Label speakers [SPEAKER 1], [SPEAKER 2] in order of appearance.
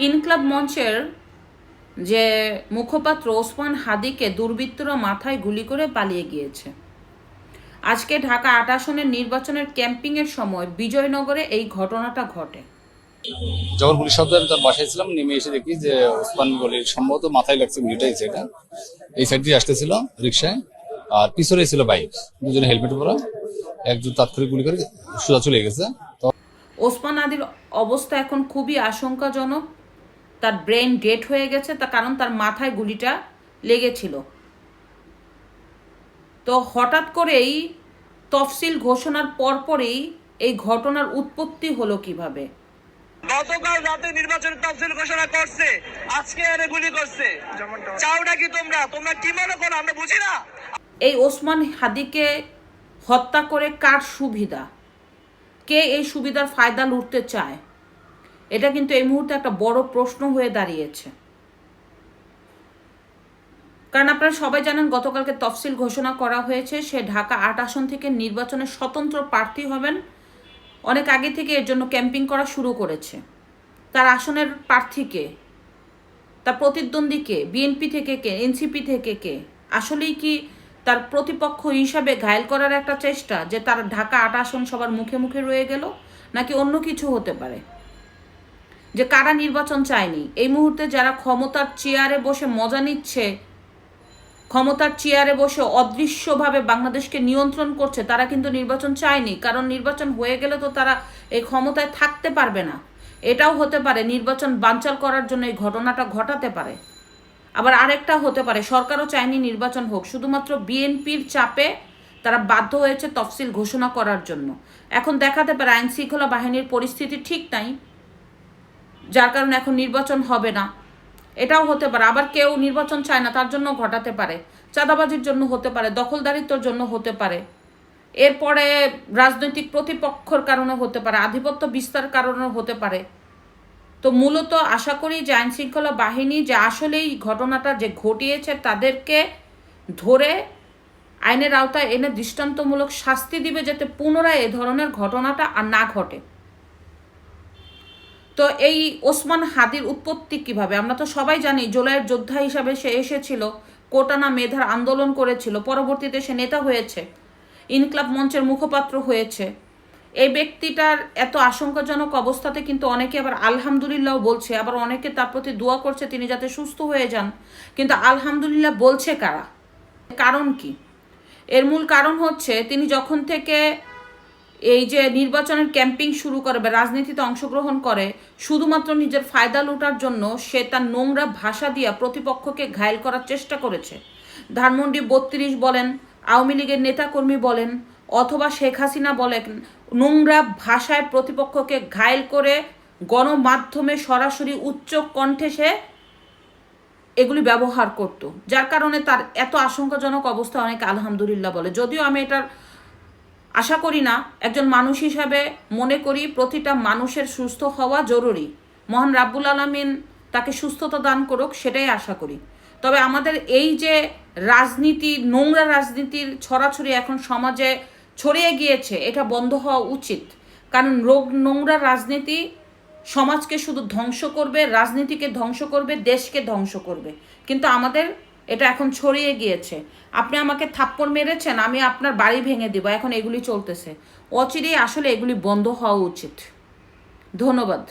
[SPEAKER 1] ইনকলাব মঞ্চের যে মুখপাত্র ওসমান হাদিকে দুর্বৃত্তরা মাথায় গুলি করে পালিয়ে গিয়েছে। আজকে ঢাকা ৮ আসনের নির্বাচনের ক্যাম্পিংয়ের সময় বিজয়নগরে এই ঘটনাটা ঘটে।
[SPEAKER 2] যখন পুলিশ শব্দ তার বাসায় ছিলাম, নেমে এসে দেখি যে ওসমান গলির সম্ভবত মাথায় লাগছে গুলিটা। এটা এই সাইড দিয়ে আসতেছিল রিক্সায়, আর পিছনে ছিল বাইক, দুজনে হেলমেট পরা। একজন তাৎক্ষণিক গুলি করে সোজা চলে গেছে।
[SPEAKER 1] ওসমান হাদির অবস্থা এখন খুবই আশঙ্কাজনক। তার ব্রেন ডেড হয়ে গেছে, তার কারণ তার মাথায় গুলিটা লেগেছিল। তো হঠাৎ করেই তফসিল ঘোষণার পরপরই এই ঘটনার উৎপত্তি হলো কিভাবে?
[SPEAKER 3] গতকাল রাতে নির্বাচনের তফসিল ঘোষণা করছে, আজকে এনে গুলি করছে। চাওটা কি তোমরা তোমরা কি মনে করো আমরা বুঝি না?
[SPEAKER 1] এই ওসমান হাদিকে হত্যা করে কার সুবিধা? কে এই সুবিধার ফায়দা লুটতে চায়? এটা কিন্তু এই মুহূর্তে একটা বড় প্রশ্ন হয়ে দাঁড়িয়েছে। কারণ আপনারা সবাই জানেন গতকালকে তফসিল ঘোষণা করা হয়েছে, সে ঢাকা ৮ আসন থেকে নির্বাচনে স্বতন্ত্র প্রার্থী হবেন। অনেক আগে থেকে এর জন্য ক্যাম্পিং করা শুরু করেছে। তার আসনের প্রার্থীকে, তার প্রতিদ্বন্দ্বীকে, বিএনপি থেকে কে, এনসিপি থেকে কে, আসলেই কি তার প্রতিপক্ষ হিসাবে ঘায়েল করার একটা চেষ্টা, যে তার ঢাকা ৮ আসন সবার মুখে মুখে রয়ে গেল, নাকি অন্য কিছু হতে পারে? যে কারা নির্বাচন চায়নি, এই মুহূর্তে যারা ক্ষমতার চেয়ারে বসে মজা নিচ্ছে, ক্ষমতার চেয়ারে বসে অদৃশ্যভাবে বাংলাদেশকে নিয়ন্ত্রণ করছে, তারা কিন্তু নির্বাচন চায়নি। কারণ নির্বাচন হয়ে গেলে তো তারা এই ক্ষমতায় থাকতে পারবে না। এটাও হতে পারে নির্বাচন বানচাল করার জন্য এই ঘটনাটা ঘটাতে পারে। আবার আরেকটা হতে পারে সরকারও চায়নি নির্বাচন হোক, শুধুমাত্র বিএনপির চাপে তারা বাধ্য হয়েছে তফসিল ঘোষণা করার জন্য। এখন দেখাতে পারে আইন শৃঙ্খলা বাহিনীর পরিস্থিতি ঠিক নাই, যার কারণে এখন নির্বাচন হবে না। এটাও হতে পারে। আবার কেউ নির্বাচন চায় না, তার জন্য ঘটাতে পারে। চাঁদাবাজির জন্য হতে পারে, দখলদারিত্বর জন্য হতে পারে, এরপরে রাজনৈতিক প্রতিপক্ষর কারণে হতে পারে, আধিপত্য বিস্তার কারণে হতে পারে। তো মূলত আশা করি যে আইন শৃঙ্খলা বাহিনী যে আসলেই ঘটনাটা যে ঘটিয়েছে তাদেরকে ধরে আইনের আওতায় এনে দৃষ্টান্তমূলক শাস্তি দিবে, যাতে পুনরায় এ ধরনের ঘটনাটা আর না ঘটে। তো এই ওসমান হাদির উৎপত্তি কিভাবে? আমরা তো সবাই জানি জুলাইয়ের যোদ্ধা হিসাবে সে এসেছিল, কোটানা মেধার আন্দোলন করেছিল, পরবর্তীতে সে নেতা হয়েছে, ইনকলাব মঞ্চের মুখপাত্র হয়েছে। এই ব্যক্তিটার এত আশঙ্কাজনক অবস্থাতে কিন্তু অনেকে আবার আলহামদুলিল্লাহ বলছে, আবার অনেকে তার প্রতি দোয়া করছে তিনি যাতে সুস্থ হয়ে যান। কিন্তু আলহামদুলিল্লাহ বলছে কারা? কারণ কি? এর মূল কারণ হচ্ছে তিনি যখন থেকে এই যে নির্বাচনের ক্যাম্পিং শুরু করে বা রাজনীতিতে অংশগ্রহণ করে, শুধুমাত্র নিজের ফায়দা লুটার জন্য সে তার নোংরা ভাষা দিয়ে প্রতিপক্ষকে ঘায়েল করার চেষ্টা করেছে। ধানমন্ডি ৩২ বলেন, আওয়ামী লীগের নেতাকর্মী বলেন, অথবা শেখ হাসিনা বলেন, নোংরা ভাষায় প্রতিপক্ষকে ঘায়েল করে গণমাধ্যমে সরাসরি উচ্চ কণ্ঠে সে এগুলি ব্যবহার করত, যার কারণে তার এত আশঙ্কাজনক অবস্থা। অনেকে আলহামদুলিল্লাহ বলে, যদিও আমি এটার আশা করি না। একজন মানুষ হিসাবে মনে করি প্রতিটা মানুষের সুস্থ হওয়া জরুরি। মহান রাব্বুল আলামিন তাকে সুস্থতা দান করুক, সেটাই আশা করি। তবে আমাদের এই যে রাজনীতি, নোংরা রাজনীতির ছড়াছড়ি এখন সমাজে ছড়িয়ে গিয়েছে, এটা বন্ধ হওয়া উচিত। কারণ নোংরা রাজনীতি সমাজকে শুধু ধ্বংস করবে, রাজনীতিকে ধ্বংস করবে, দেশকে ধ্বংস করবে। কিন্তু আমাদের এটা এখন ছড়িয়ে গিয়েছে। আপনি আমাকে থাপ্পড় মেরেছেন, আমি আপনার বাড়ি ভেঙে দিব, এখন এগুলি চলতেছে। অচিরেই আসলে এগুলি বন্ধ হওয়া উচিত। ধন্যবাদ।